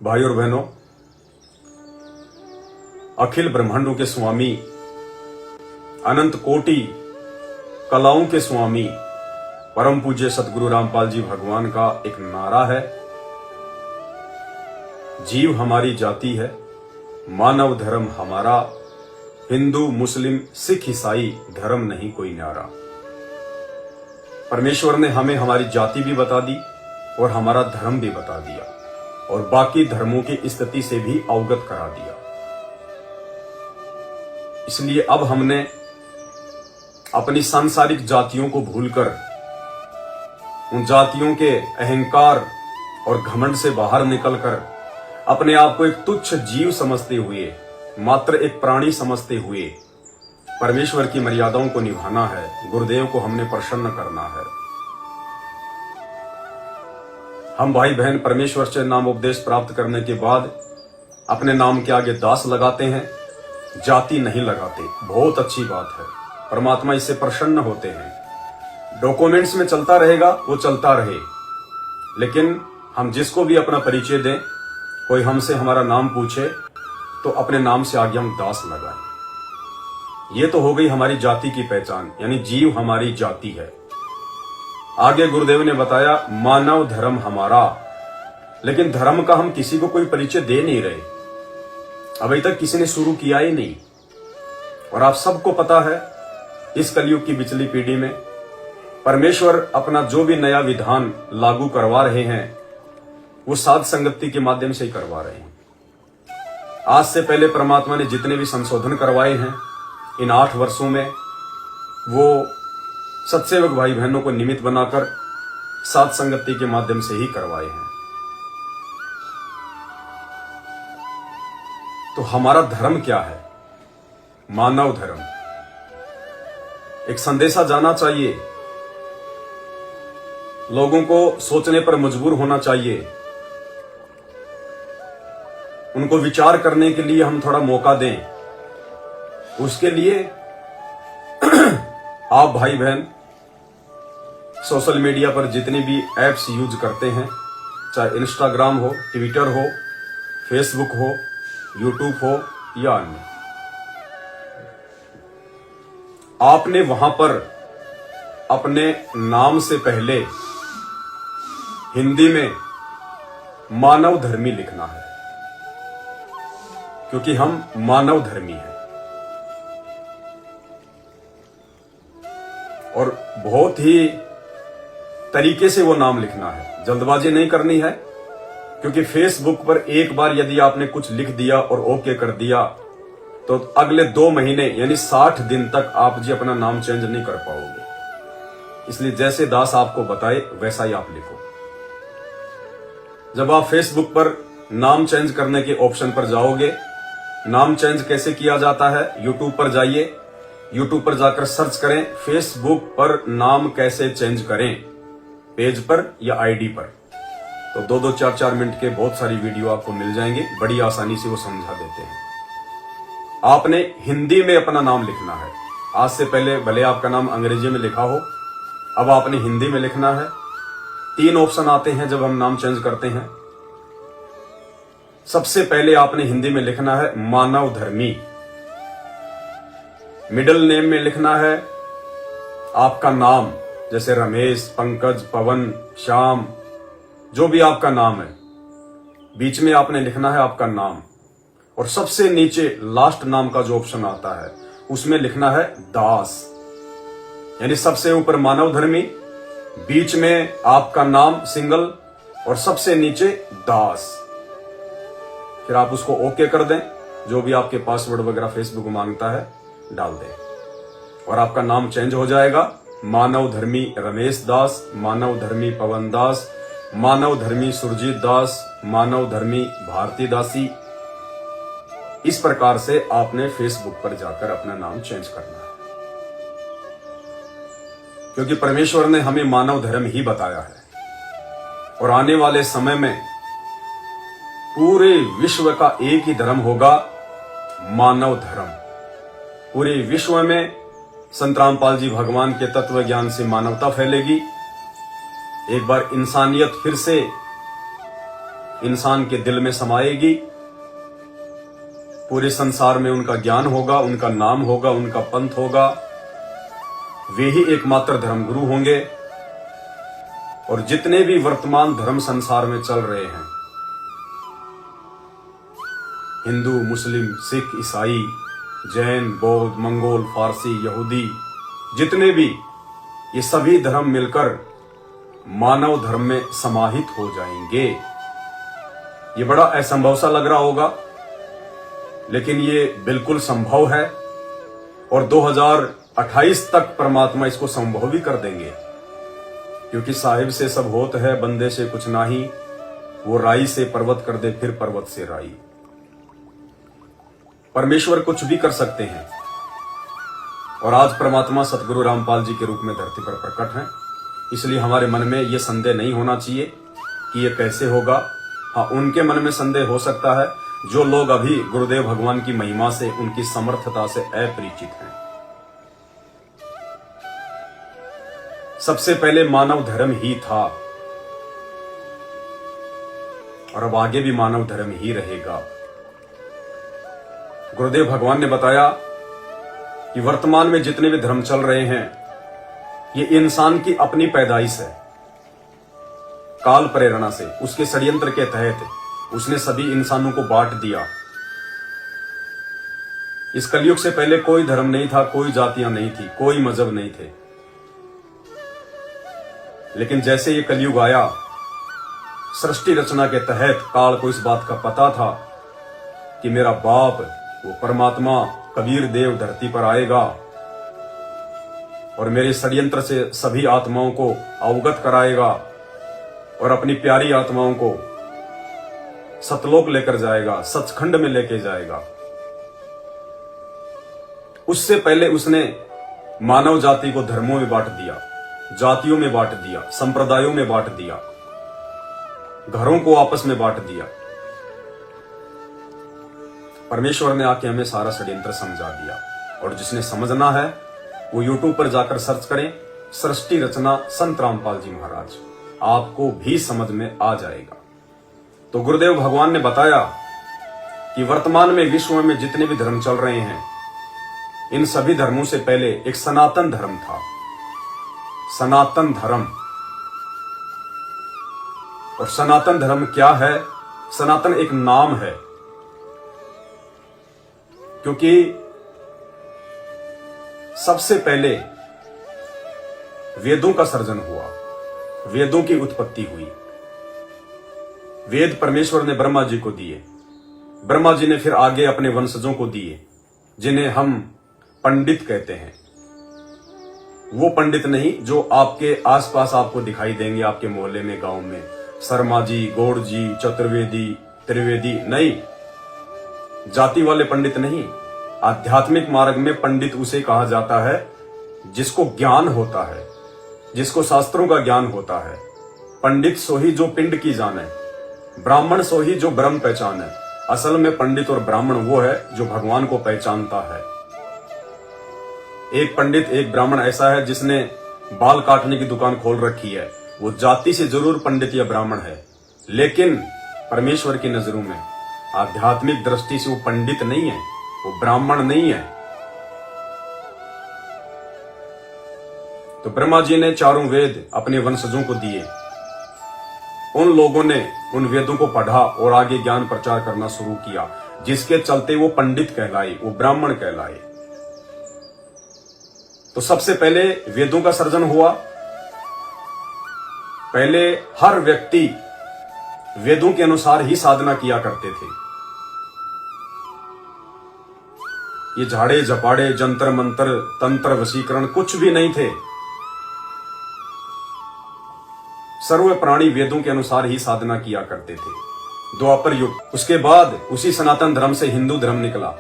भाई और बहनों, अखिल ब्रह्मांडों के स्वामी, अनंत कोटि कलाओं के स्वामी परम पूज्य सतगुरु रामपाल जी भगवान का एक नारा है, जीव हमारी जाति है, मानव धर्म हमारा, हिंदू मुस्लिम सिख ईसाई धर्म नहीं कोई न्यारा। परमेश्वर ने हमें हमारी जाति भी बता दी और हमारा धर्म भी बता दिया और बाकी धर्मों की स्थिति से भी अवगत करा दिया। इसलिए अब हमने अपनी सांसारिक जातियों को भूलकर उन जातियों के अहंकार और घमंड से बाहर निकलकर अपने आप को एक तुच्छ जीव समझते हुए, मात्र एक प्राणी समझते हुए परमेश्वर की मर्यादाओं को निभाना है। गुरुदेव को हमने प्रसन्न करना है। हम भाई बहन परमेश्वर से नाम उपदेश प्राप्त करने के बाद अपने नाम के आगे दास लगाते हैं, जाति नहीं लगाते। बहुत अच्छी बात है, परमात्मा इससे प्रसन्न होते हैं। डॉक्यूमेंट्स में चलता रहेगा, वो चलता रहे, लेकिन हम जिसको भी अपना परिचय दें, कोई हमसे हमारा नाम पूछे तो अपने नाम से आगे हम दास लगाएं। ये तो हो गई हमारी जाति की पहचान, यानी जीव हमारी जाति है। आगे गुरुदेव ने बताया मानव धर्म हमारा, लेकिन धर्म का हम किसी को कोई परिचय दे नहीं रहे। अभी तक किसी ने शुरू किया ही नहीं। और आप सबको पता है, इस कलयुग की बिचली पीढ़ी में परमेश्वर अपना जो भी नया विधान लागू करवा रहे हैं, वो साध संगति के माध्यम से ही करवा रहे हैं। आज से पहले परमात्मा ने जितने भी संशोधन करवाए हैं इन 8 वर्षों में, वो सत्सेवक भाई बहनों को निमित्त बनाकर साध संगति के माध्यम से ही करवाए हैं। तो हमारा धर्म क्या है? मानव धर्म। एक संदेशा जाना चाहिए, लोगों को सोचने पर मजबूर होना चाहिए, उनको विचार करने के लिए हम थोड़ा मौका दें। उसके लिए आप भाई बहन सोशल मीडिया पर जितनी भी एप्स यूज करते हैं, चाहे इंस्टाग्राम हो, ट्विटर हो, फेसबुक हो, यूट्यूब हो या अन्य, आपने वहां पर अपने नाम से पहले हिंदी में मानव धर्मी लिखना है, क्योंकि हम मानव धर्मी हैं। और बहुत ही तरीके से वो नाम लिखना है, जल्दबाजी नहीं करनी है। क्योंकि फेसबुक पर एक बार यदि आपने कुछ लिख दिया और ओके कर दिया तो अगले 2 महीने यानी 60 दिन तक आप जी अपना नाम चेंज नहीं कर पाओगे। इसलिए जैसे दास आपको बताए वैसा ही आप लिखो। जब आप फेसबुक पर नाम चेंज करने के ऑप्शन पर जाओगे, नाम चेंज कैसे किया जाता है, यूट्यूब पर जाइए, यूट्यूब पर जाकर सर्च करें फेसबुक पर नाम कैसे चेंज करें, पेज पर या आईडी पर। तो 2-2, 4-4 मिनट के बहुत सारी वीडियो आपको मिल जाएंगे, बड़ी आसानी से वो समझा देते हैं। आपने हिंदी में अपना नाम लिखना है। आज से पहले भले आपका नाम अंग्रेजी में लिखा हो, अब आपने हिंदी में लिखना है। 3 ऑप्शन आते हैं जब हम नाम चेंज करते हैं। सबसे पहले आपने हिंदी में लिखना है मानव धर्मी। मिडिल नेम में लिखना है आपका नाम, जैसे रमेश, पंकज, पवन, श्याम, जो भी आपका नाम है। बीच में आपने लिखना है आपका नाम, और सबसे नीचे लास्ट नाम का जो ऑप्शन आता है उसमें लिखना है दास। यानी सबसे ऊपर मानव धर्मी, बीच में आपका नाम सिंगल और सबसे नीचे दास। फिर आप उसको ओके कर दें, जो भी आपके पासवर्ड वगैरह फेसबुक मांगता है डाल दें और आपका नाम चेंज हो जाएगा। मानव धर्मी रमेश दास, मानव धर्मी पवन दास, मानव धर्मी सुरजीत दास, मानव धर्मी भारती दासी। इस प्रकार से आपने फेसबुक पर जाकर अपना नाम चेंज करना है, क्योंकि परमेश्वर ने हमें मानव धर्म ही बताया है। और आने वाले समय में पूरे विश्व का एक ही धर्म होगा, मानव धर्म। पूरे विश्व में संत रामपाल जी भगवान के तत्व ज्ञान से मानवता फैलेगी। एक बार इंसानियत फिर से इंसान के दिल में समाएगी, पूरे संसार में उनका ज्ञान होगा, उनका नाम होगा, उनका पंथ होगा, वे ही एकमात्र धर्मगुरु होंगे। और जितने भी वर्तमान धर्म संसार में चल रहे हैं, हिंदू, मुस्लिम, सिख, ईसाई, जैन, बौद्ध, मंगोल, फारसी, यहूदी, जितने भी, ये सभी धर्म मिलकर मानव धर्म में समाहित हो जाएंगे। ये बड़ा असंभव सा लग रहा होगा, लेकिन ये बिल्कुल संभव है और 2028 तक परमात्मा इसको संभव भी कर देंगे, क्योंकि साहिब से सब होत है, बंदे से कुछ नाही, वो राई से पर्वत कर दे, फिर पर्वत से राई। परमेश्वर कुछ भी कर सकते हैं और आज परमात्मा सतगुरु रामपाल जी के रूप में धरती पर प्रकट हैं। इसलिए हमारे मन में यह संदेह नहीं होना चाहिए कि यह कैसे होगा। हाँ, उनके मन में संदेह हो सकता है जो लोग अभी गुरुदेव भगवान की महिमा से, उनकी समर्थता से अपरिचित हैं। सबसे पहले मानव धर्म ही था और अब आगे भी मानव धर्म ही रहेगा। गुरुदेव भगवान ने बताया कि वर्तमान में जितने भी धर्म चल रहे हैं, ये इंसान की अपनी पैदाइश है। काल प्रेरणा से, उसके षड्यंत्र के तहत उसने सभी इंसानों को बांट दिया। इस कलयुग से पहले कोई धर्म नहीं था, कोई जातियां नहीं थी, कोई मजहब नहीं थे। लेकिन जैसे ये कलयुग आया, सृष्टि रचना के तहत काल को इस बात का पता था कि मेरा बाप, वो परमात्मा कबीर देव धरती पर आएगा और मेरे षड्यंत्र से सभी आत्माओं को अवगत कराएगा और अपनी प्यारी आत्माओं को सतलोक लेकर जाएगा, सचखंड में लेके जाएगा। उससे पहले उसने मानव जाति को धर्मों में बांट दिया, जातियों में बांट दिया, संप्रदायों में बांट दिया, घरों को आपस में बांट दिया। परमेश्वर ने आके हमें सारा षड्यंत्र समझा दिया और जिसने समझना है वो यूट्यूब पर जाकर सर्च करें, सृष्टि रचना संत रामपाल जी महाराज, आपको भी समझ में आ जाएगा। तो गुरुदेव भगवान ने बताया कि वर्तमान में विश्व में जितने भी धर्म चल रहे हैं, इन सभी धर्मों से पहले एक सनातन धर्म था। सनातन धर्म। और सनातन धर्म क्या है? सनातन एक नाम है, क्योंकि सबसे पहले वेदों का सर्जन हुआ, वेदों की उत्पत्ति हुई। वेद परमेश्वर ने ब्रह्मा जी को दिए, ब्रह्मा जी ने फिर आगे अपने वंशजों को दिए, जिन्हें हम पंडित कहते हैं। वो पंडित नहीं जो आपके आसपास आपको दिखाई देंगे, आपके मोहल्ले में, गांव में, शर्मा जी, गौड़ जी, चतुर्वेदी, त्रिवेदी, नहीं, जाति वाले पंडित नहीं। आध्यात्मिक मार्ग में पंडित उसे कहा जाता है जिसको ज्ञान होता है, जिसको शास्त्रों का ज्ञान होता है। पंडित सो ही जो पिंड की जाने, ब्राह्मण सो ही जो ब्रह्म पहचाने। असल में पंडित और ब्राह्मण वो है जो भगवान को पहचानता है। एक पंडित, एक ब्राह्मण ऐसा है जिसने बाल काटने की दुकान खोल रखी है, वो जाति से जरूर पंडित या ब्राह्मण है, लेकिन परमेश्वर की नजरों में, आध्यात्मिक दृष्टि से वो पंडित नहीं है, वो ब्राह्मण नहीं है। तो ब्रह्मा जी ने चारों वेद अपने वंशजों को दिए। उन लोगों ने उन वेदों को पढ़ा और आगे ज्ञान प्रचार करना शुरू किया, जिसके चलते वो पंडित कहलाए, वो ब्राह्मण कहलाए। तो सबसे पहले वेदों का सर्जन हुआ। पहले हर व्यक्ति वेदों के अनुसार ही साधना किया करते थे। ये झाड़े झपाड़े, जंतर मंत्र, तंत्र, वशीकरण कुछ भी नहीं थे। सर्व प्राणी वेदों के अनुसार ही साधना किया करते थे। द्वापर युग, उसके बाद उसी सनातन धर्म से हिंदू धर्म निकला,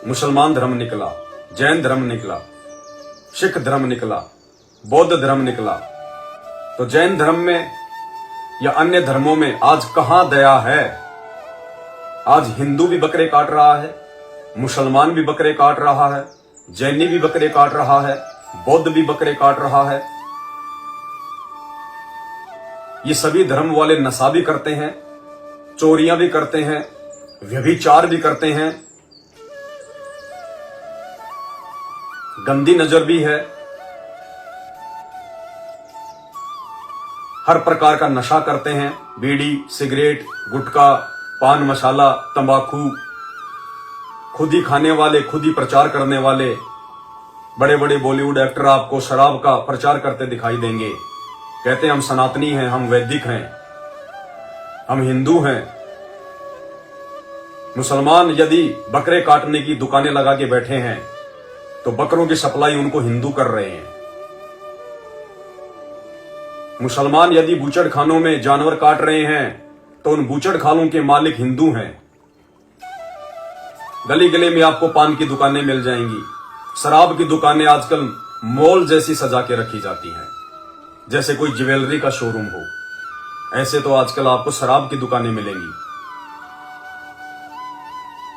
मुसलमान धर्म निकला, जैन धर्म निकला, सिख धर्म निकला, बौद्ध धर्म निकला। तो जैन धर्म में या अन्य धर्मों में आज कहां दया है? आज हिंदू भी बकरे काट रहा है, मुसलमान भी बकरे काट रहा है, जैनी भी बकरे काट रहा है, बौद्ध भी बकरे काट रहा है। ये सभी धर्म वाले नशा भी करते हैं चोरियां भी करते हैं, व्यभिचार भी करते हैं, गंदी नजर भी है, हर प्रकार का नशा करते हैं, बीड़ी, सिगरेट, गुटखा, पान मसाला, तंबाकू, खुद ही खाने वाले, खुद ही प्रचार करने वाले बड़े बड़े बॉलीवुड एक्टर आपको शराब का प्रचार करते दिखाई देंगे। कहते हैं हम सनातनी हैं, हम वैदिक हैं, हम हिंदू हैं। मुसलमान यदि बकरे काटने की दुकानें लगा के बैठे हैं तो बकरों की सप्लाई उनको हिंदू कर रहे हैं। मुसलमान यदि बूचड़ खानों में जानवर काट रहे हैं तो उन बूचड़ खानों के मालिक हिंदू हैं। गली गली में आपको पान की दुकानें मिल जाएंगी, शराब की दुकानें आजकल मॉल जैसी सजा के रखी जाती हैं, जैसे कोई ज्वेलरी का शोरूम हो। ऐसे तो आजकल आपको शराब की दुकानें मिलेंगी।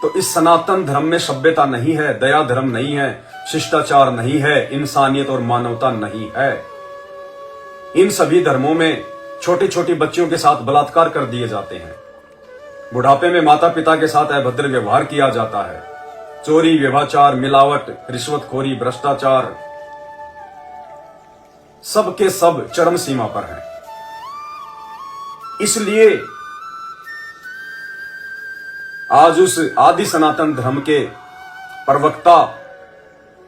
तो इस सनातन धर्म में सभ्यता नहीं है, दया धर्म नहीं है, शिष्टाचार नहीं है, इंसानियत और मानवता नहीं है। इन सभी धर्मों में छोटी छोटी बच्चियों के साथ बलात्कार कर दिए जाते हैं, बुढ़ापे में माता पिता के साथ अभद्र व्यवहार किया जाता है, चोरी, व्यभिचार, मिलावट, रिश्वतखोरी, भ्रष्टाचार, सब के सब चरम सीमा पर हैं। इसलिए आज उस आदि सनातन धर्म के प्रवक्ता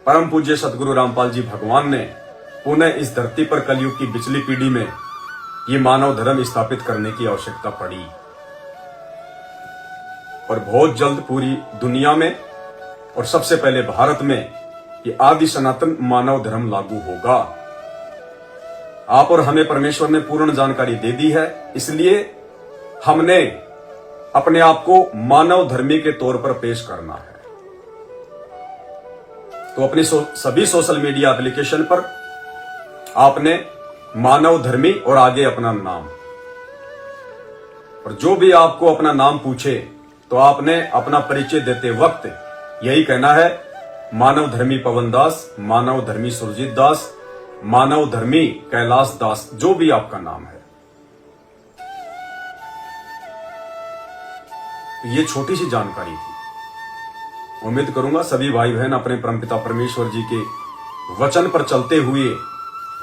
परम पूज्य सतगुरु रामपाल जी भगवान ने पुनः इस धरती पर कलयुग की पिछली पीढ़ी में ये मानव धर्म स्थापित करने की आवश्यकता पड़ी। और बहुत जल्द पूरी दुनिया में और सबसे पहले भारत में ये आदि सनातन मानव धर्म लागू होगा। आप और हमें परमेश्वर ने पूर्ण जानकारी दे दी है, इसलिए हमने अपने आप को मानव धर्मी के तौर पर पेश करना है। तो अपनी सभी सोशल मीडिया एप्लीकेशन पर आपने मानव धर्मी और आगे अपना नाम, और जो भी आपको अपना नाम पूछे तो आपने अपना परिचय देते वक्त यही कहना है, मानव धर्मी पवन दास, मानव धर्मी सुरजीत दास, मानव धर्मी कैलाश दास, जो भी आपका नाम है। ये छोटी सी जानकारी थी। उम्मीद करूंगा सभी भाई बहन अपने परमपिता परमेश्वर जी के वचन पर चलते हुए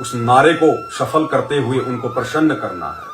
उस नारे को सफल करते हुए उनको प्रसन्न करना है।